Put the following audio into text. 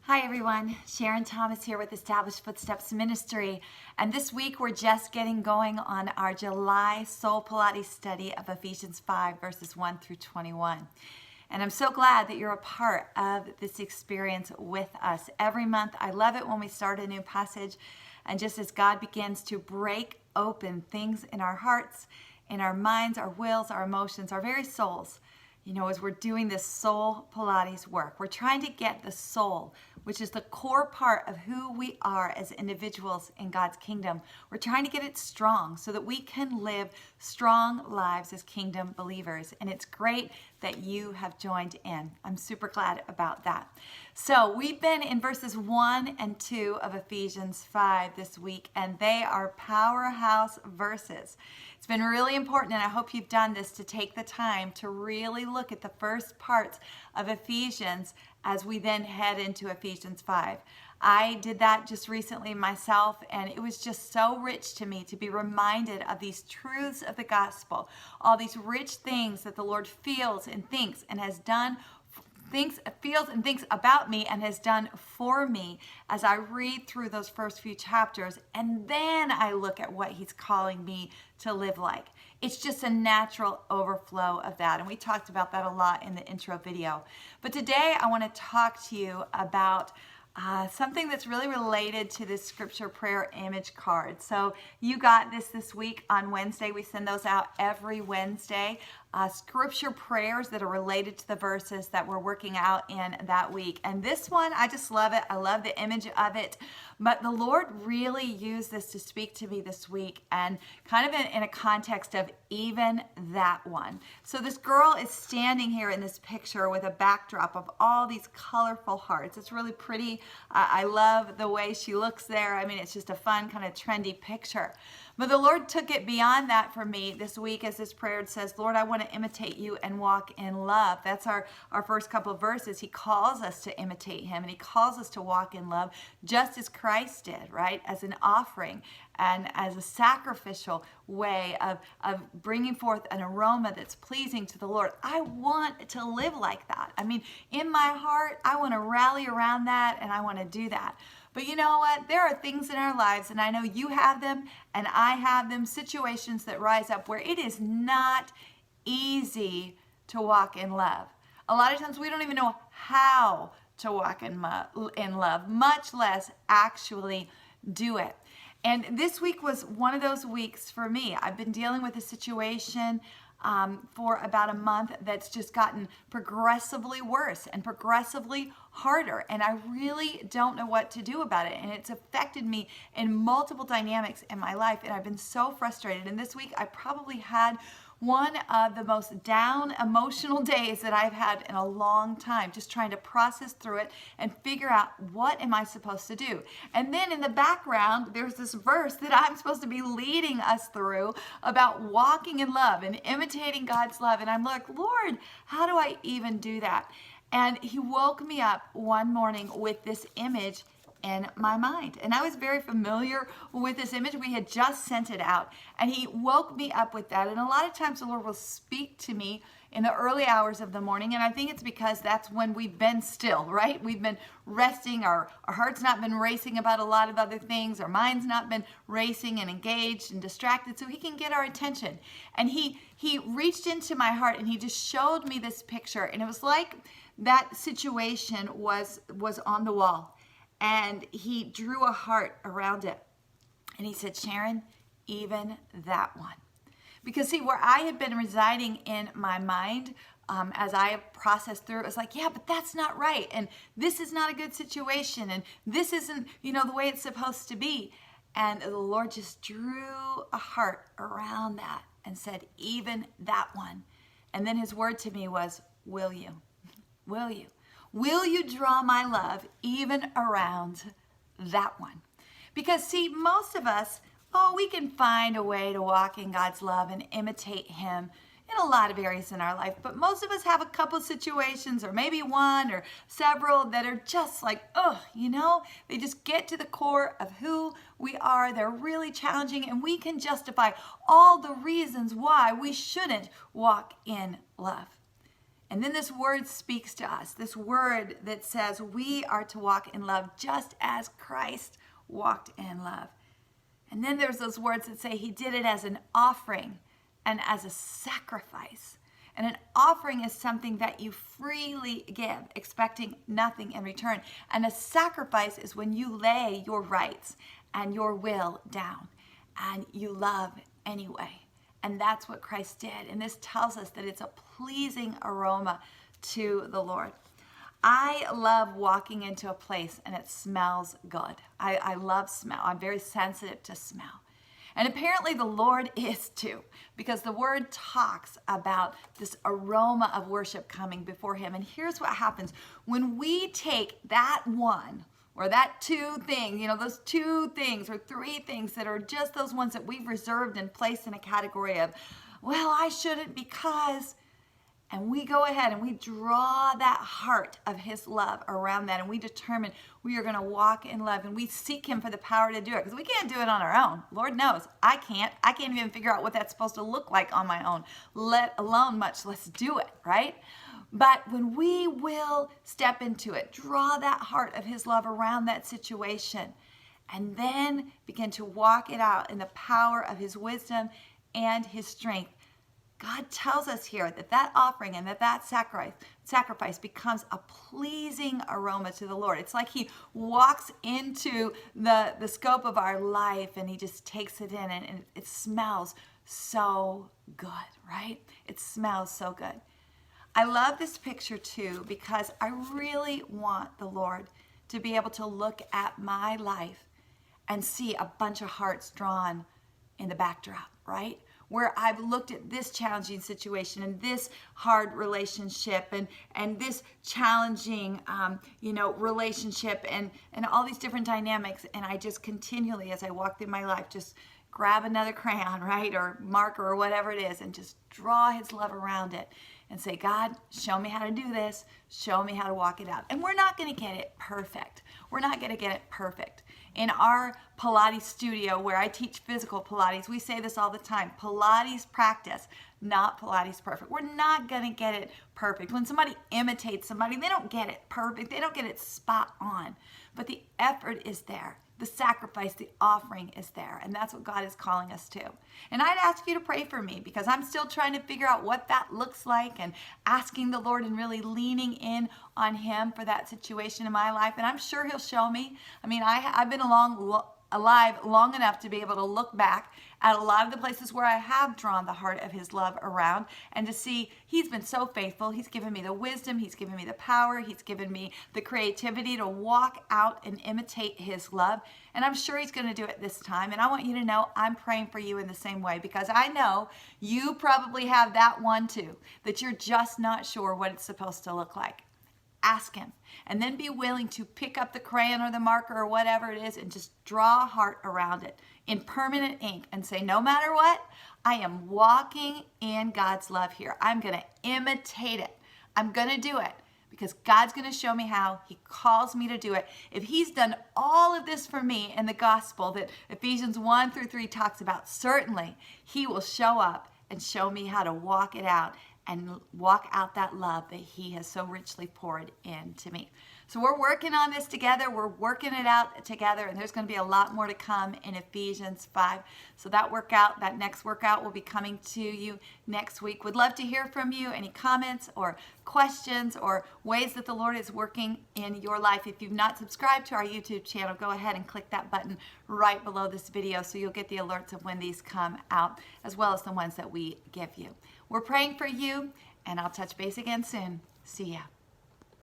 Hi everyone, Sharon Thomas here with Established Footsteps Ministry, and this week we're just getting going on our July Soul Pilates study of Ephesians 5 verses 1 through 21. And I'm so glad that you're a part of this experience with us. Every month, I love it when we start a new passage, and just as God begins to break open things in our hearts, in our minds, our wills, our emotions, our very souls, as we're doing this soul Pilates work, we're trying to get the soul, which is the core part of who we are as individuals in God's kingdom. We're trying to get it strong so that we can live strong lives as kingdom believers. And it's great that you have joined in. I'm super glad about that. So we've been in verses 1 and 2 of Ephesians 5 this week, and they are powerhouse verses. It's been really important, and I hope you've done this, to take the time to really look at the first parts of Ephesians as we then head into Ephesians 5. I did that just recently myself, and it was just so rich to me to be reminded of these truths of the gospel, all these rich things that the Lord feels and thinks and has done, feels and thinks about me and has done for me as I read through those first few chapters, and then I look at what he's calling me to live like. It's just a natural overflow of that, and we talked about that a lot in the intro video. But today I want to talk to you about something that's really related to this scripture prayer image card. So you got this week on Wednesday. We send those out every Wednesday. Scripture prayers that are related to the verses that we're working out in that week. And this one, I just love it. I love the image of it. But the Lord really used this to speak to me this week, and kind of in a context of even that one. So this girl is standing here in this picture with a backdrop of all these colorful hearts. It's really pretty. I love the way she looks there. I mean, it's just a fun kind of trendy picture. But the Lord took it beyond that for me this week as this prayer says, Lord, I want to imitate you and walk in love. That's our first couple of verses. He calls us to imitate him, and he calls us to walk in love just as Christ did, right? As an offering and as a sacrificial way of bringing forth an aroma that's pleasing to the Lord. I want to live like that. I mean, in my heart, I want to rally around that, and I want to do that. But you know what? There are things in our lives, and I know you have them and I have them, situations that rise up where it is not easy to walk in love. A lot of times we don't even know how to walk in love, much less actually do it. And this week was one of those weeks for me. I've been dealing with a situation for about a month that's just gotten progressively worse and progressively harder, and I really don't know what to do about it, and it's affected me in multiple dynamics in my life, and I've been so frustrated. And this week I probably had one of the most down emotional days that I've had in a long time, just trying to process through it and figure out what am I supposed to do. And then in the background, there's this verse that I'm supposed to be leading us through about walking in love and imitating God's love. And I'm like, Lord, how do I even do that? And he woke me up one morning with this image in my mind. And I was very familiar with this image. We had just sent it out, and he woke me up with that. And a lot of times the Lord will speak to me in the early hours of the morning, and I think it's because that's when we've been still, right? We've been resting, our heart's not been racing about a lot of other things, our mind's not been racing and engaged and distracted, so he can get our attention. And he reached into my heart, and he just showed me this picture, and it was like that situation was on the wall. And he drew a heart around it. And he said, Sharon, even that one. Because see, where I had been residing in my mind as I processed through it, was like, yeah, but that's not right. And this is not a good situation. And this isn't, the way it's supposed to be. And the Lord just drew a heart around that and said, even that one. And then his word to me was, will you? Will you? Will you draw my love even around that one? Because see, most of us, we can find a way to walk in God's love and imitate him in a lot of areas in our life. But most of us have a couple situations, or maybe one or several, that are just like, they just get to the core of who we are. They're really challenging, and we can justify all the reasons why we shouldn't walk in love. And then this word speaks to us, this word that says we are to walk in love just as Christ walked in love. And then there's those words that say he did it as an offering and as a sacrifice. And an offering is something that you freely give, expecting nothing in return. And a sacrifice is when you lay your rights and your will down and you love anyway. And that's what Christ did. And this tells us that it's a pleasing aroma to the Lord. I love walking into a place and it smells good. I love smell. I'm very sensitive to smell. And apparently the Lord is too, because the word talks about this aroma of worship coming before him. And here's what happens. When we take that one or that two thing, those two things or three things that are just those ones that we've reserved and placed in a category of, well, I shouldn't because, and we go ahead and we draw that heart of his love around that, and we determine we are going to walk in love, and we seek him for the power to do it, because we can't do it on our own. Lord knows I can't even figure out what that's supposed to look like on my own, let alone much less do it, right? But when we will step into it, draw that heart of his love around that situation, and then begin to walk it out in the power of his wisdom and his strength, God tells us here that that offering and that sacrifice becomes a pleasing aroma to the Lord. It's like he walks into the scope of our life and he just takes it in, and it smells so good, right? It smells so good. I love this picture too because I really want the Lord to be able to look at my life and see a bunch of hearts drawn in the backdrop, right? Where I've looked at this challenging situation and this hard relationship and this challenging, relationship and all these different dynamics. And I just continually, as I walk through my life, just grab another crayon, right? Or marker or whatever it is, and just draw his love around it and say, God, show me how to do this. Show me how to walk it out. And we're not going to get it perfect. We're not going to get it perfect. In our Pilates studio where I teach physical Pilates, we say this all the time, Pilates practice, not Pilates perfect. We're not going to get it perfect. When somebody imitates somebody, they don't get it perfect. They don't get it spot on. But the effort is there. The sacrifice, the offering is there. And that's what God is calling us to. And I'd ask you to pray for me because I'm still trying to figure out what that looks like and asking the Lord and really leaning in on him for that situation in my life. And I'm sure he'll show me. I mean, I've been alive long enough to be able to look back at a lot of the places where I have drawn the heart of his love around and to see he's been so faithful. He's given me the wisdom. He's given me the power. He's given me the creativity to walk out and imitate his love. And I'm sure he's going to do it this time. And I want you to know I'm praying for you in the same way because I know you probably have that one too, that you're just not sure what it's supposed to look like. Ask him, and then be willing to pick up the crayon or the marker or whatever it is and just draw a heart around it in permanent ink and say, no matter what, I am walking in God's love here. I'm going to imitate it. I'm going to do it because God's going to show me how. He calls me to do it. If he's done all of this for me in the gospel that Ephesians 1-3 talks about, certainly he will show up and show me how to walk it out and walk out that love that he has so richly poured into me. So we're working on this together. We're working it out together, and there's going to be a lot more to come in Ephesians 5. So that next workout will be coming to you next week. Would love to hear from you. Any comments or questions or ways that the Lord is working in your life. If you've not subscribed to our YouTube channel, go ahead and click that button right below this video so you'll get the alerts of when these come out, as well as the ones that we give you. We're praying for you, and I'll touch base again soon. See ya.